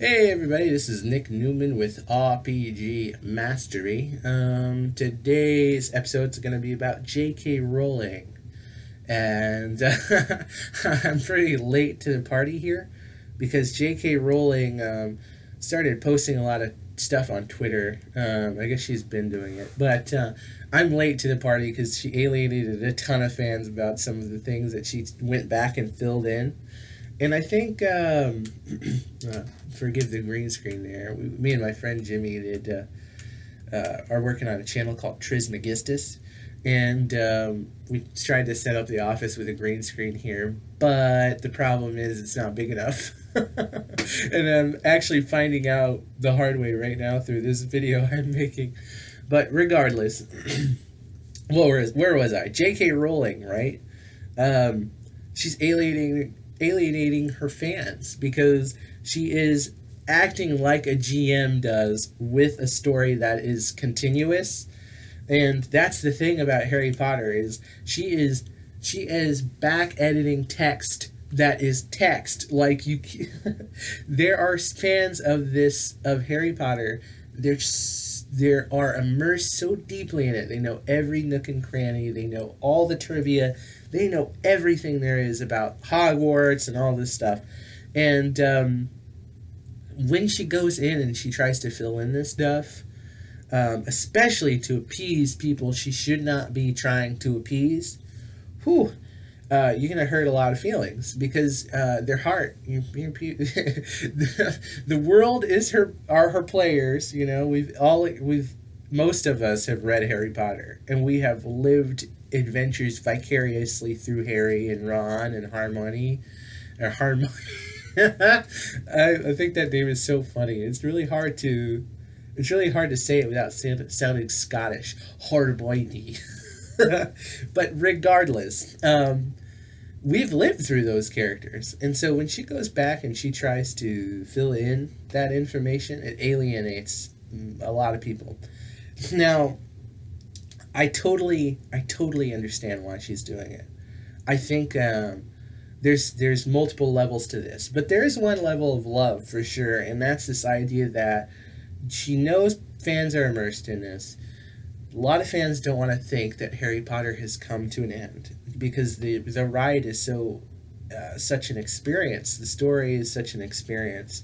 Hey everybody, this is Nick Newman with RPG Mastery. Today's episode is going to be about J.K. Rowling. And I'm pretty late to the party here because J.K. Rowling started posting a lot of stuff on Twitter. I guess she's been doing it. But I'm late to the party because she alienated a ton of fans about some of the things that she went back and filled in. And I think, forgive the green screen there. Me and my friend Jimmy are working on a channel called Trismegistus, and we tried to set up the office with a green screen here, but the problem is it's not big enough. And I'm actually finding out the hard way right now through this video I'm making. But regardless, where was I? J.K. Rowling, right? She's alienating her fans because she is acting like a GM does with a story that is continuous. And that's the thing about Harry Potter is she is back editing text that is text like you there are fans of Harry Potter. They are immersed so deeply in it. They know every nook and cranny. They know all the trivia. They know everything there is about Hogwarts and all this stuff. And when she goes in and she tries to fill in this stuff, especially to appease people she should not be trying to appease, you're going to hurt a lot of feelings because their heart. The world are her players. You know, most of us have read Harry Potter, and we have lived adventures vicariously through Harry and Ron and Harmony, or Harmony. I think that name is so funny. It's really hard to say it without sounding Scottish. Harmony. But regardless, we've lived through those characters, and so when she goes back and she tries to fill in that information, it alienates a lot of people. Now, I totally understand why she's doing it. I think there's multiple levels to this, but there is one level of love for sure, and that's this idea that she knows fans are immersed in this. A lot of fans don't want to think that Harry Potter has come to an end because the ride is such an experience. The story is such an experience,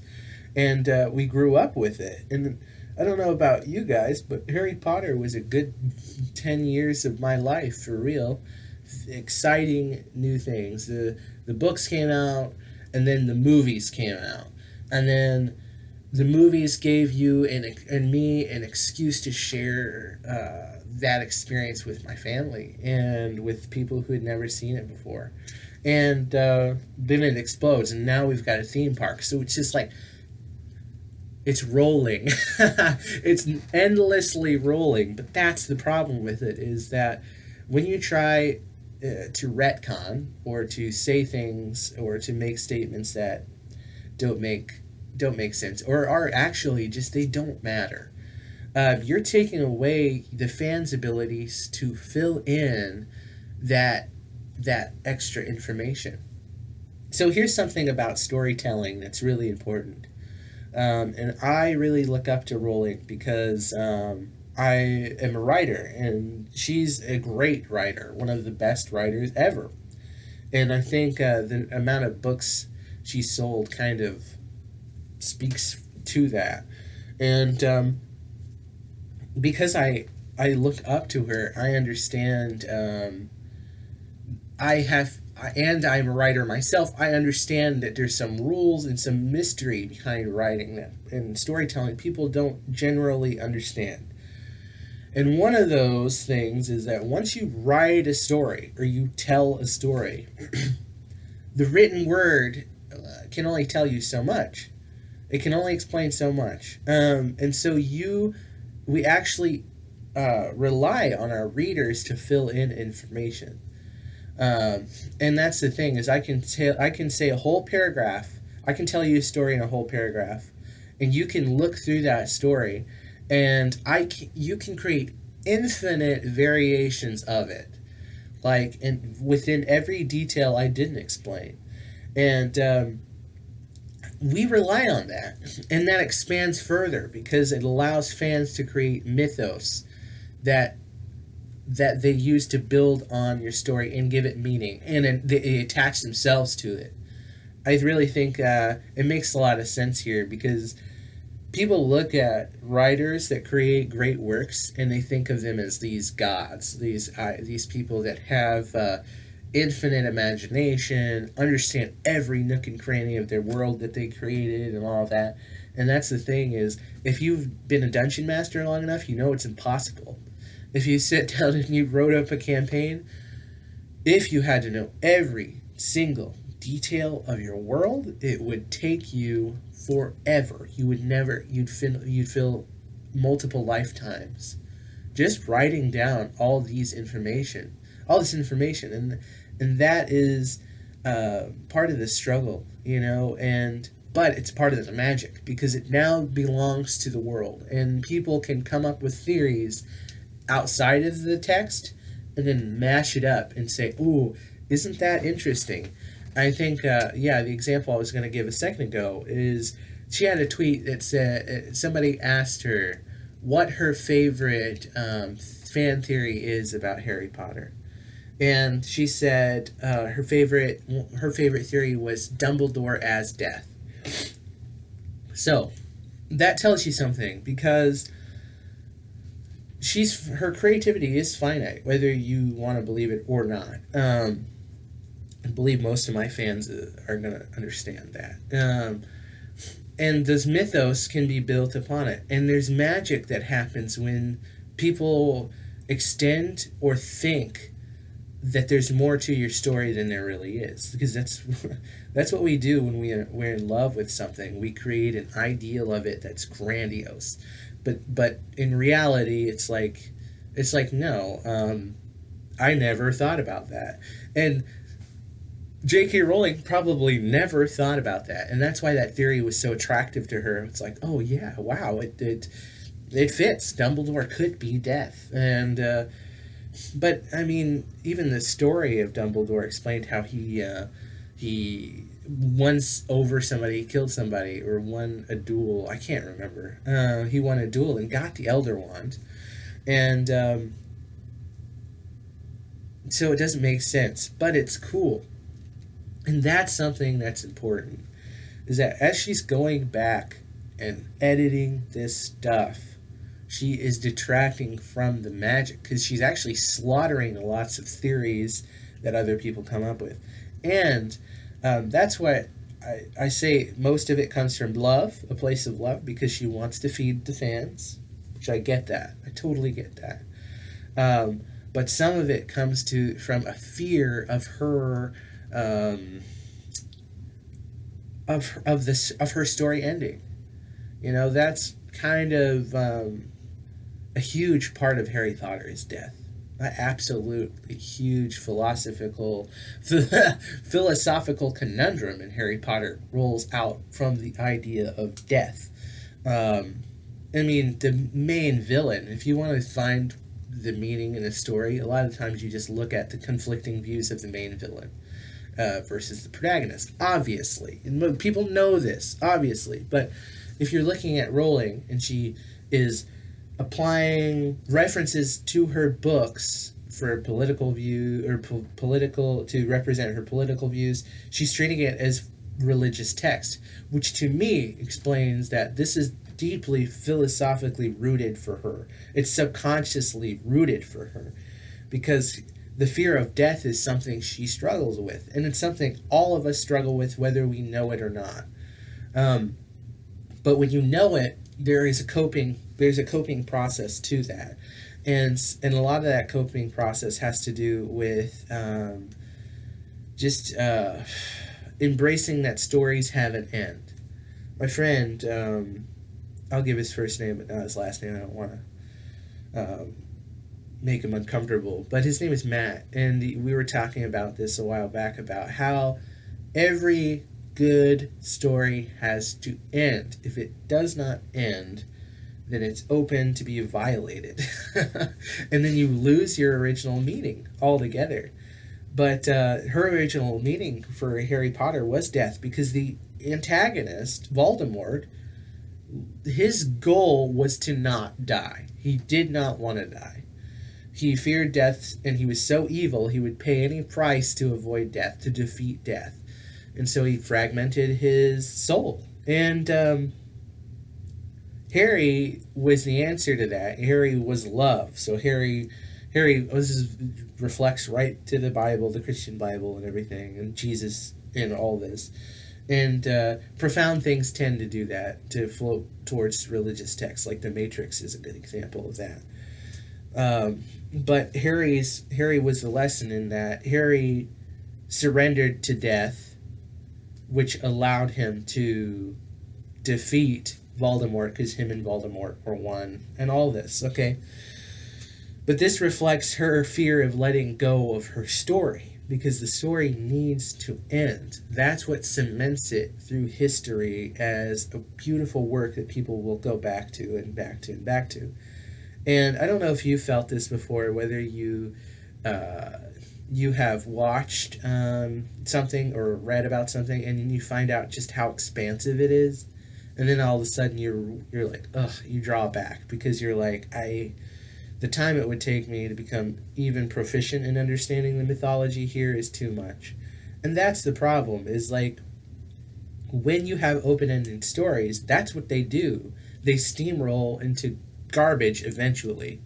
and we grew up with it. And I don't know about you guys, but Harry Potter was a good 10 years of my life for real. Exciting new things. The books came out, and then the movies came out, and then the movies gave you and me an excuse to share that experience with my family and with people who had never seen it before. And then it explodes, and now we've got a theme park. So it's just like, it's rolling. It's endlessly rolling. But that's the problem with it, is that when you try to retcon or to say things or to make statements that don't make sense or are actually just, they don't matter, you're taking away the fans' abilities to fill in that extra information. So here's something about storytelling that's really important. And I really look up to Rowling because I am a writer, and she's a great writer, one of the best writers ever. And I think the amount of books she sold kind of speaks to that. And because I look up to her, I understand. And I'm a writer myself. I understand that there's some rules and some mystery behind writing that and storytelling people don't generally understand. And one of those things is that once you write a story or you tell a story, the written word can only tell you so much. It can only explain so much. And so we actually rely on our readers to fill in information. And that's the thing, is I can say a whole paragraph. I can tell you a story in a whole paragraph, and you can look through that story, and you can create infinite variations of it, like, and within every detail I didn't explain. And we rely on that, and that expands further because it allows fans to create mythos that they use to build on your story and give it meaning, and they attach themselves to it. I really think it makes a lot of sense here because people look at writers that create great works and they think of them as these gods, these people that have infinite imagination, understand every nook and cranny of their world that they created and all of that. And that's the thing is, if you've been a dungeon master long enough, you know it's impossible. If you sit down and you wrote up a campaign, if you had to know every single detail of your world, it would take you forever. You'd fill multiple lifetimes just writing down all this information, and that is part of the struggle, but it's part of the magic because it now belongs to the world, and people can come up with theories outside of the text and then mash it up and say, "Ooh, isn't that interesting?" I think, the example I was going to give a second ago is she had a tweet that said somebody asked her what her favorite fan theory is about Harry Potter, and she said her favorite theory was Dumbledore as Death. So that tells you something because her creativity is finite, whether you want to believe it or not. I believe most of my fans are going to understand that. And this mythos can be built upon it. And there's magic that happens when people extend or think that there's more to your story than there really is. Because that's what we do when we're in love with something. We create an ideal of it that's grandiose. But in reality, it's like no, I never thought about that. And J.K. Rowling probably never thought about that, and that's why that theory was so attractive to her. It's like, oh yeah, wow, it fits. Dumbledore could be Death, and but I mean, even the story of Dumbledore explained how he once over somebody, killed somebody, or won a duel. I can't remember. He won a duel and got the Elder Wand, and so it doesn't make sense, but it's cool. And that's something that's important, is that as she's going back and editing this stuff, she is detracting from the magic because she's actually slaughtering lots of theories that other people come up with. And that's what I say most of it comes from love, a place of love, because she wants to feed the fans, which I get that. I totally get that. But some of it comes from a fear of her of her story ending. That's kind of a huge part of Harry Potter is death. An absolutely huge philosophical conundrum in Harry Potter rolls out from the idea of death. I mean, the main villain, if you want to find the meaning in a story, a lot of times you just look at the conflicting views of the main villain versus the protagonist, obviously. And people know this, obviously. But if you're looking at Rowling and she is applying references to her books for political view or political to represent her political views, she's treating it as religious text, which to me explains that this is deeply philosophically rooted for her. It's subconsciously rooted for her because the fear of death is something she struggles with, and it's something all of us struggle with whether we know it or not. But when you know it, there's a coping process to that, and a lot of that coping process has to do with just embracing that stories have an end. My friend, I'll give his first name but not his last name. I don't want to make him uncomfortable, but his name is Matt, and we were talking about this a while back about how every good story has to end. If it does not end, then it's open to be violated. And then you lose your original meaning altogether. But her original meaning for Harry Potter was death, because the antagonist, Voldemort, his goal was to not die. He did not want to die. He feared death, and he was so evil he would pay any price to avoid death, to defeat death. And so he fragmented his soul. And Harry was the answer to that. Harry was love. So Harry was, reflects right to the Bible, the Christian Bible, and everything, and Jesus, and all this. And profound things tend to do that, to float towards religious texts. Like the Matrix is a good example of that. But Harry was the lesson in that. Harry surrendered to death, which allowed him to defeat Voldemort, because him and Voldemort were one, and all this. Okay, but this reflects her fear of letting go of her story, because the story needs to end. That's what cements it through history as a beautiful work that people will go back to and back to and back to. And I don't know if you felt this before, whether you have watched something or read about something, and then you find out just how expansive it is, and then all of a sudden you're like, ugh, you draw back, because you're like, the time it would take me to become even proficient in understanding the mythology here is too much. And that's the problem, is like, when you have open-ended stories, that's what they do. They steamroll into garbage eventually.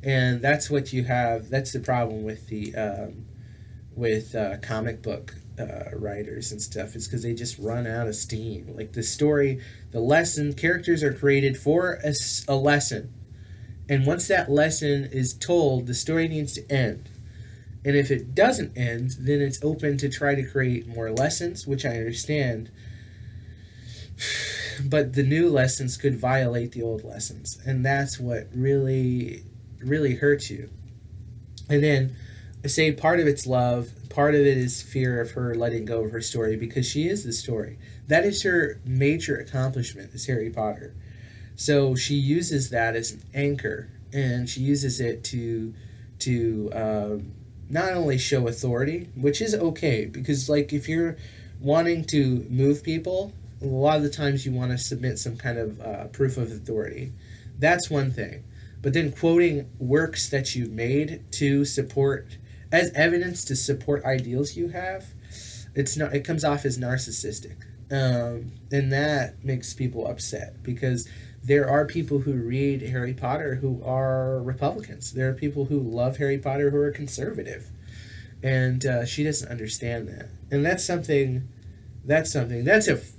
And that's what you have. That's the problem with the comic book writers and stuff, is because they just run out of steam. Like the story, the lesson, characters are created for a lesson, and once that lesson is told, the story needs to end. And if it doesn't end, then it's open to try to create more lessons, which I understand. But the new lessons could violate the old lessons, and that's what really, really hurts you. And then I say part of it's love, part of it is fear of her letting go of her story, because she is the story. That is her major accomplishment, is Harry Potter. So she uses that as an anchor, and she uses it to not only show authority, which is okay, because like if you're wanting to move people, a lot of the times you want to submit some kind of proof of authority. That's one thing. But then quoting works that you've made to support, as evidence to support ideals you have, it comes off as narcissistic. And that makes people upset, because there are people who read Harry Potter who are Republicans. There are people who love Harry Potter who are conservative. And she doesn't understand that. And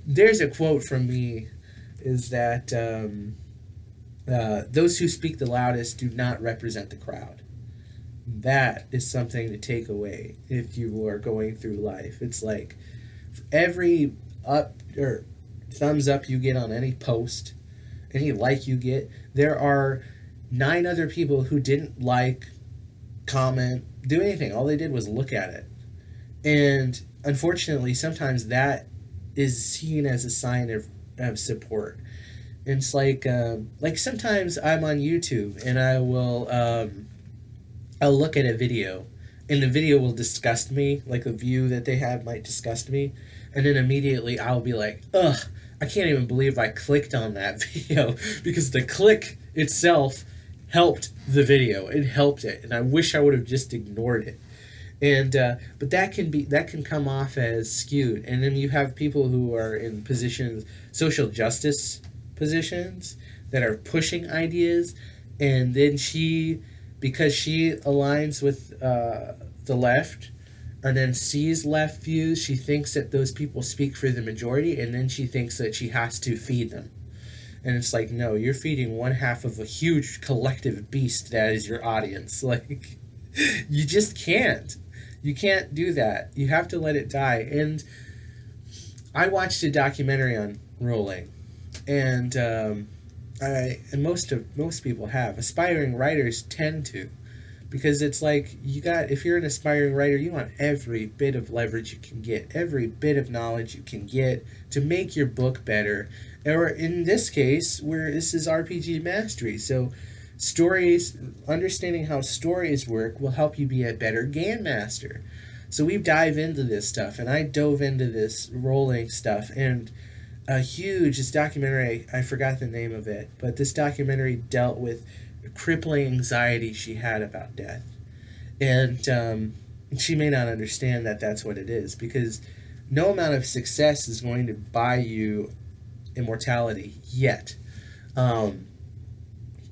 there's a quote from me, is that those who speak the loudest do not represent the crowd. That is something to take away if you are going through life. It's like, for every up or thumbs up you get on any post, any like you get, there are 9 other people who didn't like, comment, do anything. All they did was look at it. And unfortunately, sometimes that is seen as a sign of support. And it's like sometimes I'm on YouTube and I'll look at a video, and the video will disgust me, like a view that they have might disgust me, and then immediately I'll be like, ugh, I can't even believe I clicked on that video, because the click itself helped the video. It helped it, and I wish I would have just ignored it. And but that can come off as skewed. And then you have people who are in positions, social justice positions, that are pushing ideas, and then because she aligns with the left, and then sees left views, she thinks that those people speak for the majority, and then she thinks that she has to feed them. And it's like, no, you're feeding one half of a huge collective beast that is your audience. Like, you just can't. You can't do that. You have to let it die. And I watched a documentary on Rowling, and most people have. Aspiring writers tend to, because it's like, if you're an aspiring writer, you want every bit of leverage you can get, every bit of knowledge you can get to make your book better. Or in this case, where this is RPG mastery, so stories, understanding how stories work will help you be a better game master. So we dive into this stuff, and I dove into this Rowling stuff, and this documentary, I forgot the name of it, but this documentary dealt with crippling anxiety she had about death. And she may not understand that that's what it is, because no amount of success is going to buy you immortality yet. Um,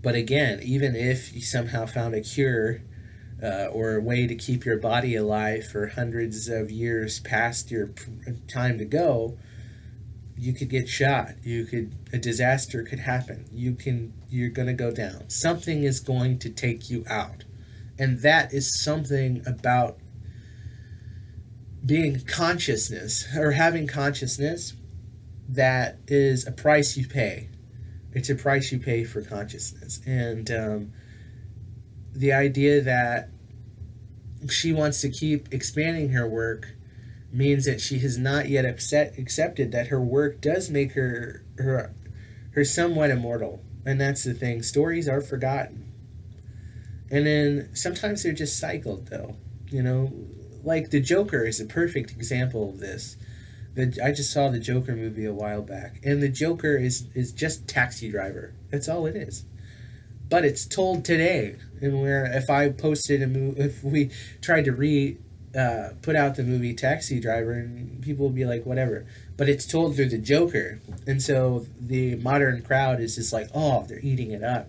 but again, even if you somehow found a cure or a way to keep your body alive for hundreds of years past your time to go, you could get shot. A disaster could happen. You're going to go down. Something is going to take you out. And that is something about being consciousness, or having consciousness, that is a price you pay. It's a price you pay for consciousness. And the idea that she wants to keep expanding her work means that she has not yet accepted that her work does make her somewhat immortal. And that's the thing. Stories are forgotten. And then sometimes they're just cycled, though. You know, like the Joker is a perfect example of this. I just saw the Joker movie a while back, and the Joker is just Taxi Driver. That's all it is. But it's told today, and where if I posted if we tried to put out the movie Taxi Driver, and people would be like, whatever. But it's told through the Joker, and so the modern crowd is just like, oh, they're eating it up.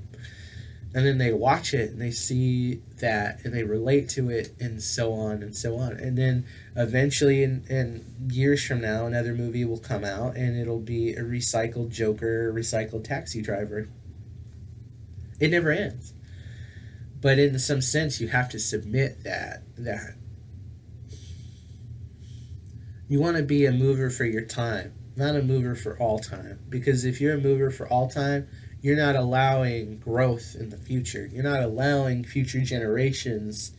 And then they watch it and they see that and they relate to it, and so on and so on. And then eventually, in years from now, another movie will come out and it'll be a recycled Joker, a recycled Taxi Driver. It never ends. But in some sense, you have to submit that you want to be a mover for your time, not a mover for all time. Because if you're a mover for all time, you're not allowing growth in the future. You're not allowing future generations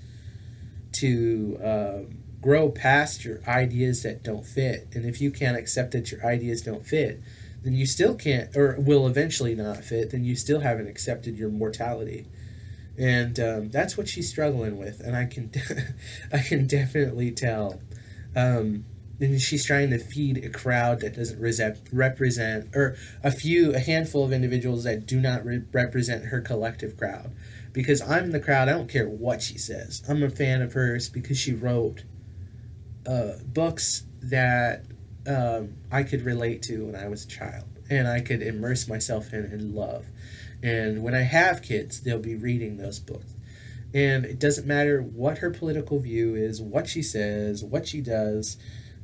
to grow past your ideas that don't fit. And if you can't accept that your ideas don't fit, then you still can't, or will eventually not fit, then you still haven't accepted your mortality. And that's what she's struggling with. And I can, I can definitely tell. And she's trying to feed a crowd that doesn't represent, or a handful of individuals that do not represent her collective crowd. Because I'm in the crowd, I don't care what she says. I'm a fan of hers because she wrote books that I could relate to when I was a child, and I could immerse myself in and love. And when I have kids, they'll be reading those books. And it doesn't matter what her political view is, what she says, what she does.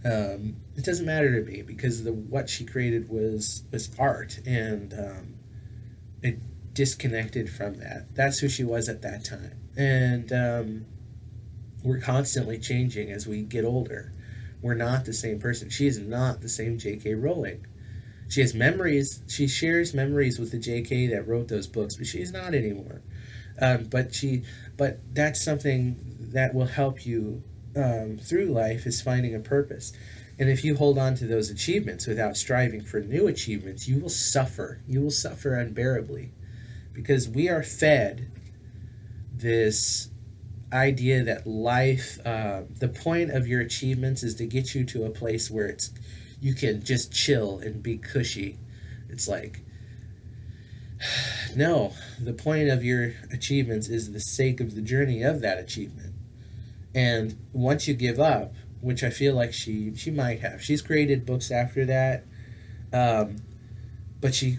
It doesn't matter to me, because what she created was art, and it disconnected from that. That's who she was at that time. And we're constantly changing as we get older. We're not the same person. She is not the same J.K. Rowling. She has memories. She shares memories with the J.K. that wrote those books, but she's not anymore. But that's something that will help you through life, is finding a purpose. And if you hold on to those achievements without striving for new achievements, you will suffer. You will suffer unbearably, because we are fed this idea that life, the point of your achievements is to get you to a place where you can just chill and be cushy. It's like, no, the point of your achievements is the sake of the journey of that achievement. And once you give up, which I feel like she might have, she's created books after that, but she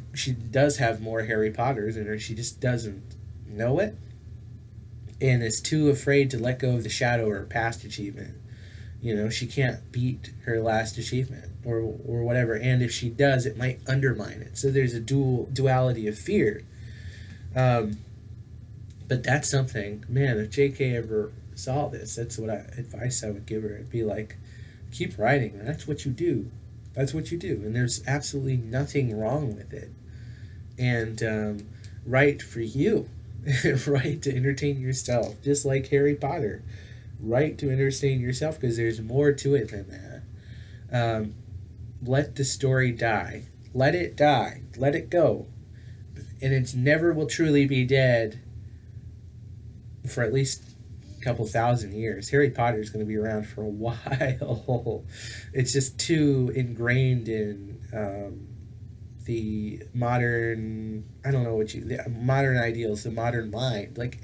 does have more Harry Potters in her. She just doesn't know it, and is too afraid to let go of the shadow of her past achievement. You know, she can't beat her last achievement, or whatever. And if she does, it might undermine it. So there's a duality of fear. But that's something, man, if JK ever saw this, that's what advice I would give her. It'd be like, keep writing. That's what you do. That's what you do. And there's absolutely nothing wrong with it. And write for you. Write to entertain yourself. Just like Harry Potter. Write to entertain yourself, because there's more to it than that. Let the story die. Let it die. Let it go. And it never will truly be dead for at least couple thousand years. Harry Potter is going to be around for a while. It's just too ingrained in the modern, I don't know what you, the modern ideals, the modern mind. Like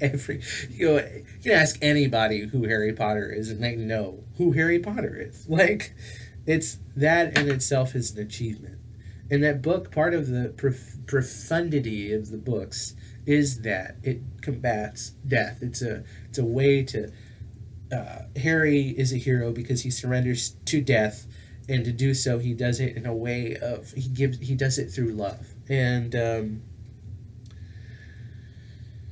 you can ask anybody who Harry Potter is, and they know who Harry Potter is. Like, it's that in itself is an achievement. And that book, part of the profundity of the books is that it combats death. It's a way to Harry is a hero because he surrenders to death, and to do so, he does it in a way of he does it through love, and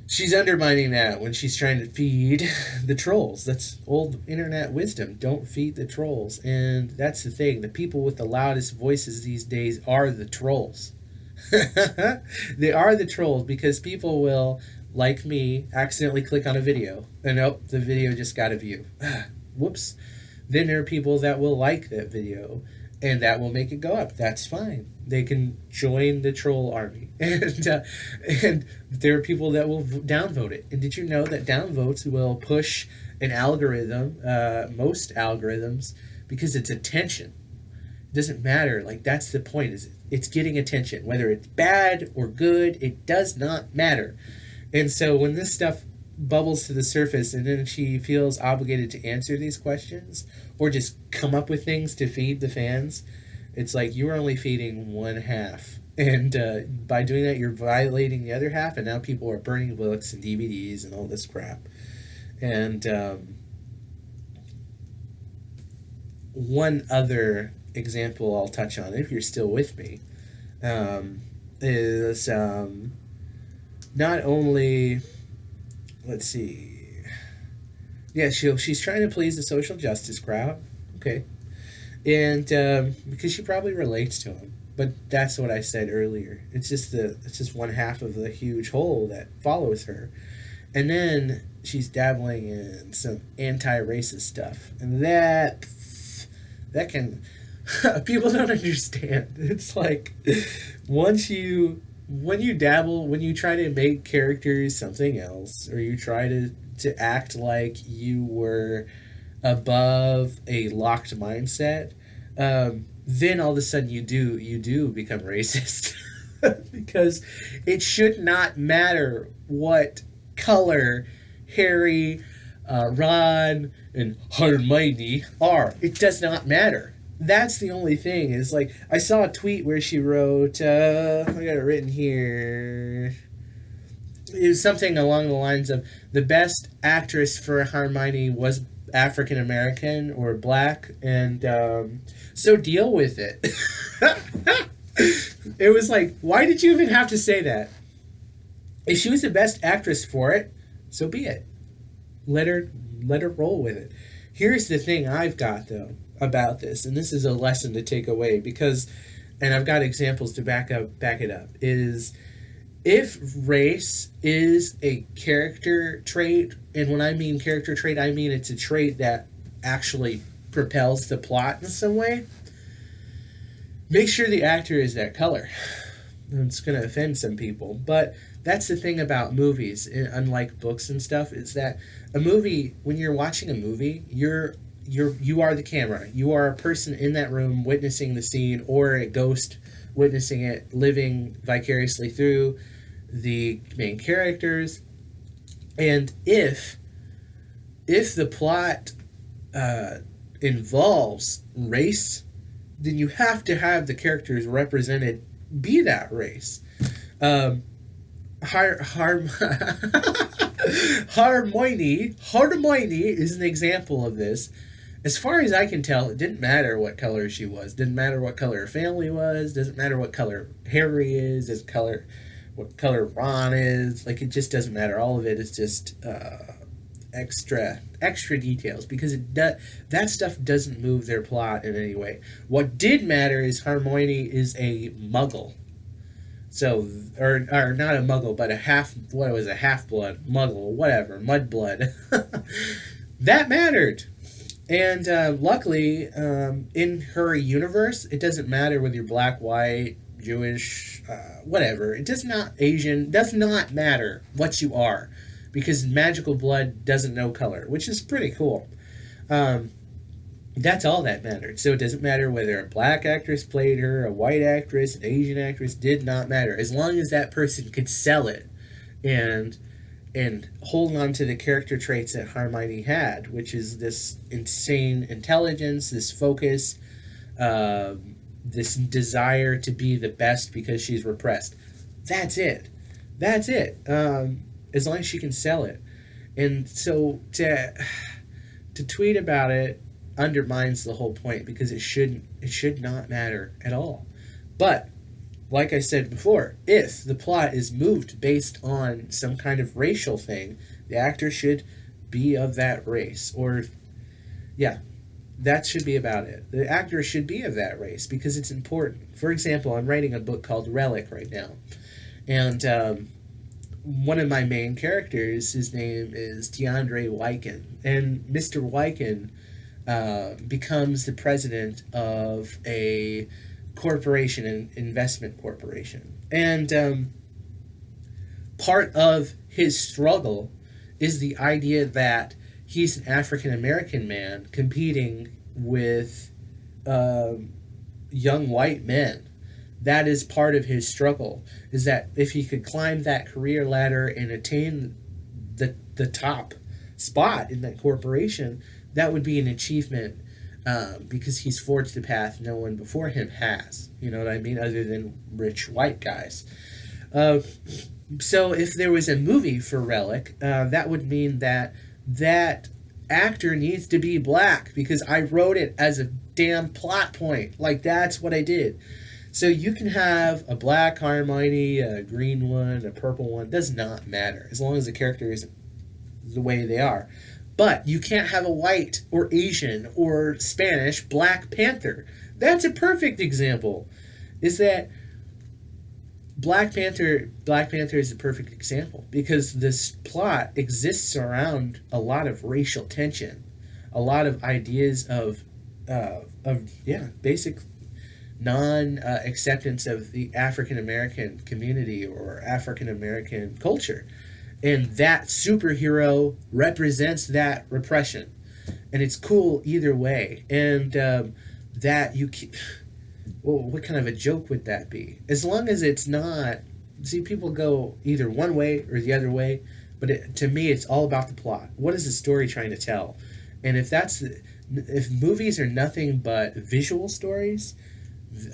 she's undermining that when she's trying to feed the trolls. That's old internet wisdom. Don't feed the trolls, and that's the thing. The people with the loudest voices these days are the trolls. They are the trolls because people will, like me, accidentally click on a video and nope, the video just got a view. Whoops. Then there are people that will like that video and that will make it go up. That's fine. They can join the troll army. And there are people that will downvote it. And did you know that downvotes will push an algorithm, most algorithms, because it's attention. It doesn't matter. Like, that's the point. Is it's getting attention. Whether it's bad or good, it does not matter. And so when this stuff bubbles to the surface and then she feels obligated to answer these questions or just come up with things to feed the fans, it's like you're only feeding one half. And by doing that, you're violating the other half, and now people are burning books and DVDs and all this crap. And one other example I'll touch on, if you're still with me, is not only, let's see, yeah, she's trying to please the social justice crowd, okay, and because she probably relates to him, but that's what I said earlier. It's just one half of the huge whole that follows her, and then she's dabbling in some anti-racist stuff, and that can people don't understand. It's like when you dabble, when you try to make characters something else, or you try to act like you were above a locked mindset, then all of a sudden you do become racist. Because it should not matter what color Harry, Ron, and Hermione are. It does not matter. That's the only thing. Is like, I saw a tweet where she wrote, I got it written here. It was something along the lines of the best actress for Hermione was African American or black, and so deal with it. It was like, why did you even have to say that? If she was the best actress for it, so be it. Let her roll with it. Here's the thing I've got though about this, and this is a lesson to take away, because, and I've got examples to back it up, is if race is a character trait, and when I mean character trait, I mean it's a trait that actually propels the plot in some way, make sure the actor is that color. It's going to offend some people, but that's the thing about movies, unlike books and stuff, is that a movie, when you're watching a movie, you are the camera. You are a person in that room witnessing the scene, or a ghost witnessing it, living vicariously through the main characters. And if the plot involves race, then you have to have the characters represented be that race. Hermione is an example of this. As far as I can tell, it didn't matter what color she was. Didn't matter what color her family was. Doesn't matter what color Harry is. What color Ron is. Like, it just doesn't matter. All of it is just extra details, because that stuff doesn't move their plot in any way. What did matter is Hermione is a Muggle. So, or not a Muggle, but a half-blood, Muggle, whatever, mudblood. That mattered. And luckily, in her universe, it doesn't matter whether you're black, white, Jewish, whatever. It does not, Asian, does not matter what you are. because magical blood doesn't know color, which is pretty cool. Um, that's all that mattered. So it doesn't matter whether a black actress played her, a white actress, an Asian actress, did not matter. As long as that person could sell it and hold on to the character traits that Hermione had, which is this insane intelligence, this focus, this desire to be the best because she's repressed. That's it. That's it. As long as she can sell it. And so to tweet about it undermines the whole point, because it should not matter at all. But like I said before, if the plot is moved based on some kind of racial thing, the actor should be of that race. Or, yeah, that should be about it. The actor should be of that race because it's important. For example, I'm writing a book called Relic right now. And one of my main characters, his name is DeAndre Wyken. And Mr. Wyken becomes the president of a corporation, an investment corporation. And part of his struggle is the idea that he's an African American man competing with young white men. That is part of his struggle, is that if he could climb that career ladder and attain the top spot in that corporation, that would be an achievement, because he's forged a path no one before him has. You know what I mean? Other than rich white guys. So if there was a movie for Relic, that would mean that that actor needs to be black, because I wrote it as a damn plot point. Like, that's what I did. So you can have a black Hermione, a green one, a purple one. Does not matter, as long as the character is the way they are. But you can't have a white or Asian or Spanish Black Panther. That's a perfect example. Is that Black Panther is a perfect example, because this plot exists around a lot of racial tension, a lot of ideas of basic non-acceptance of the African American community or African American culture. And that superhero represents that repression. And it's cool either way. And that you keep... Well, what kind of a joke would that be? As long as it's not... See, people go either one way or the other way. But to me, it's all about the plot. What is the story trying to tell? And if movies are nothing but visual stories,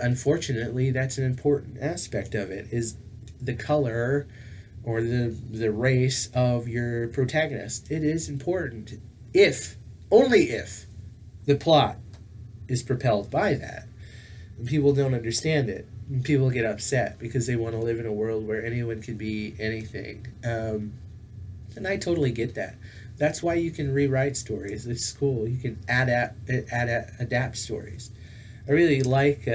unfortunately, that's an important aspect of it, is the color or the race of your protagonist. It is important, only if the plot is propelled by that. And people don't understand it. And people get upset because they want to live in a world where anyone can be anything. And I totally get that. That's why you can rewrite stories. It's cool. You can adapt stories. I really like...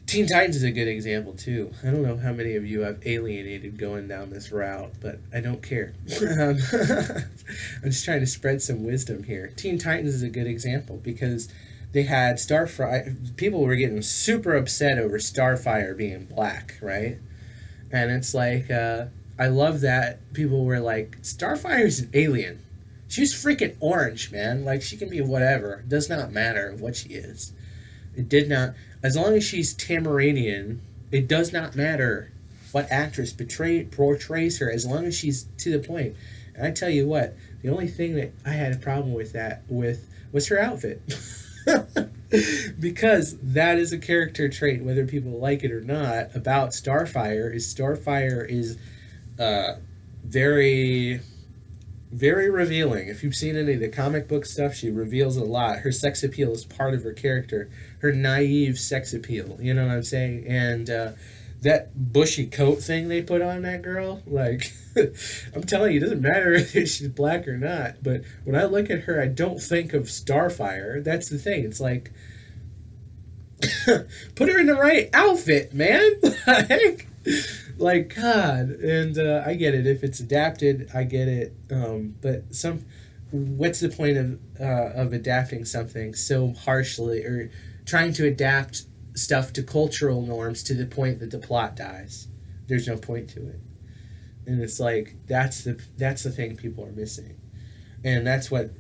Teen Titans is a good example, too. I don't know how many of you I've alienated going down this route, but I don't care. I'm just trying to spread some wisdom here. Teen Titans is a good example, because they had Starfire. People were getting super upset over Starfire being black, right? And it's like, I love that people were like, Starfire's an alien. She's freaking orange, man. Like, she can be whatever. It does not matter what she is. It did not... As long as she's Tamaranian, it does not matter what actress portrays her, as long as she's to the point. And I tell you what, the only thing that I had a problem with was her outfit. Because that is a character trait, whether people like it or not, about Starfire is very... very revealing. If you've seen any of the comic book stuff, she reveals a lot. Her sex appeal is part of her character. Her naive sex appeal. You know what I'm saying? And that bushy coat thing they put on that girl, like, I'm telling you, it doesn't matter if she's black or not. But when I look at her, I don't think of Starfire. That's the thing. It's like, put her in the right outfit, man. Like, God. And I get it. If it's adapted, I get it. But what's the point of adapting something so harshly, or trying to adapt stuff to cultural norms to the point that the plot dies? There's no point to it. And it's like that's the thing people are missing, and that's what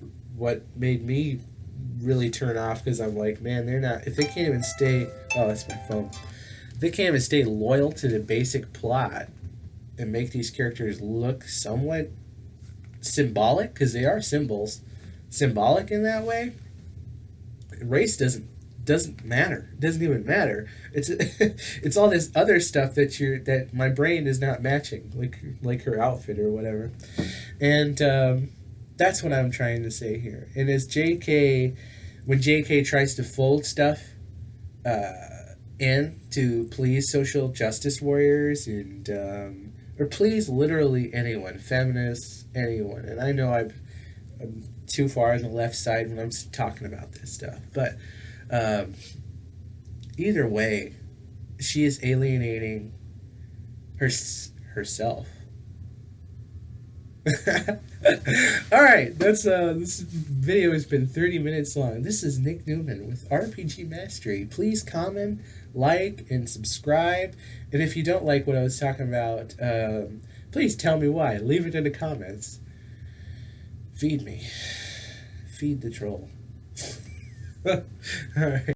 made me really turn off, because I'm like, man, they're not, if they can't even stay, oh, that's my phone, if they can't even stay loyal to the basic plot and make these characters look somewhat symbolic, because they are symbolic in that way. Race doesn't matter. It doesn't even matter. It's it's all this other stuff that my brain is not matching, like her outfit or whatever, and that's what I'm trying to say here. And as JK, when JK tries to fold stuff in to please social justice warriors and or please literally anyone, feminists, anyone, and I know I'm too far on the left side when I'm talking about this stuff, but um, either way, she is alienating herself. All right, that's this video has been 30 minutes long. This is Nick Newman with RPG Mastery. Please comment, like, and subscribe. And if you don't like what I was talking about, please tell me why. Leave it in the comments. Feed me. Feed the troll. All right.